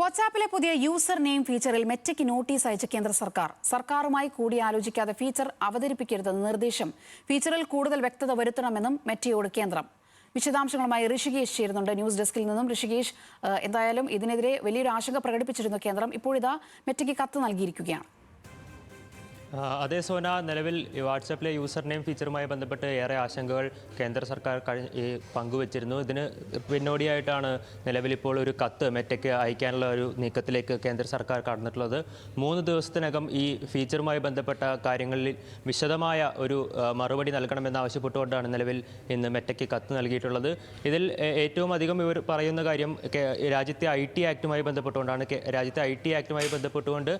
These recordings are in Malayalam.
വാട്സാപ്പിലെ പുതിയ യൂസർ നെയിം ഫീച്ചറിൽ മെറ്റയ്ക്ക് നോട്ടീസ് അയച്ച കേന്ദ്ര സർക്കാർ. സർക്കാരുമായി കൂടിയാലോചിക്കാതെ ഫീച്ചർ അവതരിപ്പിക്കരുതെന്ന നിർദ്ദേശം. ഫീച്ചറിൽ കൂടുതൽ വ്യക്തത വരുത്തണമെന്നും മെറ്റയോട് കേന്ദ്രം. വിശദാംശങ്ങളുമായി ഋഷികേഷ് ചേരുന്നുണ്ട് ന്യൂസ് ഡെസ്കിൽ നിന്നും. ഋഷികേഷ്, എന്തായാലും ഇതിനെതിരെ വലിയൊരു ആശങ്ക പ്രകടിപ്പിച്ചിരുന്നു കേന്ദ്രം. ഇപ്പോഴിതാ മെറ്റയ്ക്ക് കത്ത് നൽകിയിരിക്കുകയാണ്. അതേ സോന, നിലവിൽ വാട്സാപ്പിലെ യൂസർ നെയിം ഫീച്ചറുമായി ബന്ധപ്പെട്ട് ഏറെ ആശങ്കകൾ കേന്ദ്ര സർക്കാർ പങ്കുവച്ചിരുന്നു. ഇതിന് പിന്നോടിയായിട്ടാണ് നിലവിൽ ഇപ്പോൾ ഒരു കത്ത് മെറ്റയ്ക്ക് അയക്കാനുള്ള ഒരു നീക്കത്തിലേക്ക് കേന്ദ്ര സർക്കാർ കടന്നിട്ടുള്ളത്. 3 ദിവസത്തിനകം ഈ ഫീച്ചറുമായി ബന്ധപ്പെട്ട കാര്യങ്ങളിൽ വിശദമായ ഒരു മറുപടി നൽകണമെന്നാവശ്യപ്പെട്ടുകൊണ്ടാണ് നിലവിൽ ഇന്ന് മെറ്റയ്ക്ക് കത്ത് നൽകിയിട്ടുള്ളത്. ഇതിൽ ഏറ്റവും അധികം ഇവർ പറയുന്ന കാര്യം രാജ്യത്തെ IT ആക്ടുമായി ബന്ധപ്പെട്ടുകൊണ്ടാണ്. രാജ്യത്തെ IT ആക്ടുമായി ബന്ധപ്പെട്ടുകൊണ്ട്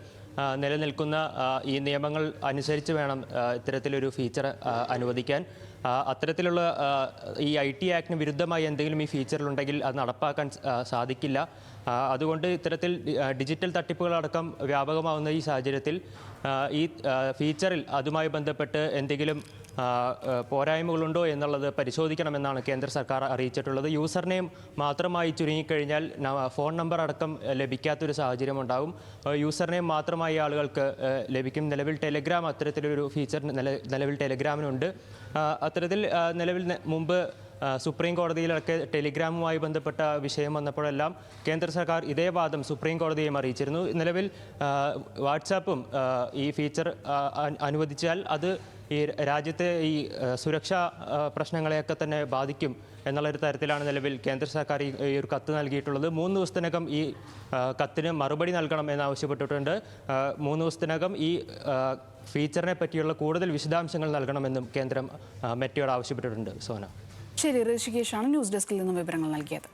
നിലനിൽക്കുന്ന ഈ നിയമങ്ങൾ അനുസരിച്ച് വേണം ഇത്തരത്തിലൊരു ഫീച്ചർ അനുവദിക്കാൻ. അത്തരത്തിലുള്ള ഈ IT ആക്ടിന് വിരുദ്ധമായി എന്തെങ്കിലും ഈ ഫീച്ചറിലുണ്ടെങ്കിൽ അത് നടപ്പാക്കാൻ സാധിക്കില്ല. അതുകൊണ്ട് ഇത്തരത്തിൽ ഡിജിറ്റൽ തട്ടിപ്പുകളടക്കം വ്യാപകമാവുന്ന ഈ സാഹചര്യത്തിൽ ഈ ഫീച്ചറിൽ അതുമായി ബന്ധപ്പെട്ട് എന്തെങ്കിലും പോരായ്മകളുണ്ടോ എന്നുള്ളത് പരിശോധിക്കണമെന്നാണ് കേന്ദ്ര സർക്കാർ അറിയിച്ചിട്ടുള്ളത്. യൂസർ നെയിം മാത്രമായി ചുരുങ്ങിക്കഴിഞ്ഞാൽ ഫോൺ നമ്പർ അടക്കം ലഭിക്കാത്തൊരു സാഹചര്യം ഉണ്ടാകും. യൂസർ നെയിം മാത്രമായി ആളുകൾക്ക് ലഭിക്കും. നിലവിൽ ടെലിഗ്രാം അത്തരത്തിലൊരു ഫീച്ചർ നിലവിൽ ടെലിഗ്രാമിനുണ്ട്. അത്തരത്തിൽ നിലവിൽ മുമ്പ് സുപ്രീം കോടതിയിലൊക്കെ ടെലിഗ്രാമുമായി ബന്ധപ്പെട്ട വിഷയം വന്നപ്പോഴെല്ലാം കേന്ദ്ര സർക്കാർ ഇതേ വാദം സുപ്രീം കോടതിയെയും അറിയിച്ചിരുന്നു. നിലവിൽ വാട്സാപ്പും ഈ ഫീച്ചർ അനുവദിച്ചാൽ അത് ഈ രാജ്യത്തെ ഈ സുരക്ഷാ പ്രശ്നങ്ങളെയൊക്കെ തന്നെ ബാധിക്കും എന്നുള്ളൊരു തരത്തിലാണ് നിലവിൽ കേന്ദ്ര സർക്കാർ ഈ ഒരു കത്ത് നൽകിയിട്ടുള്ളത്. 3 ദിവസത്തിനകം ഈ കത്തിന് മറുപടി നൽകണം എന്നാവശ്യപ്പെട്ടിട്ടുണ്ട്. 3 ദിവസത്തിനകം ഈ ഫീച്ചറിനെ പറ്റിയുള്ള കൂടുതൽ വിശദാംശങ്ങൾ നൽകണമെന്നും കേന്ദ്രം മെറ്റയോട് ആവശ്യപ്പെട്ടിട്ടുണ്ട്. സോന. ശരി, ഋഷികേഷാണ് ന്യൂസ് ഡെസ്കിൽ നിന്നും വിവരങ്ങൾ നൽകിയത്.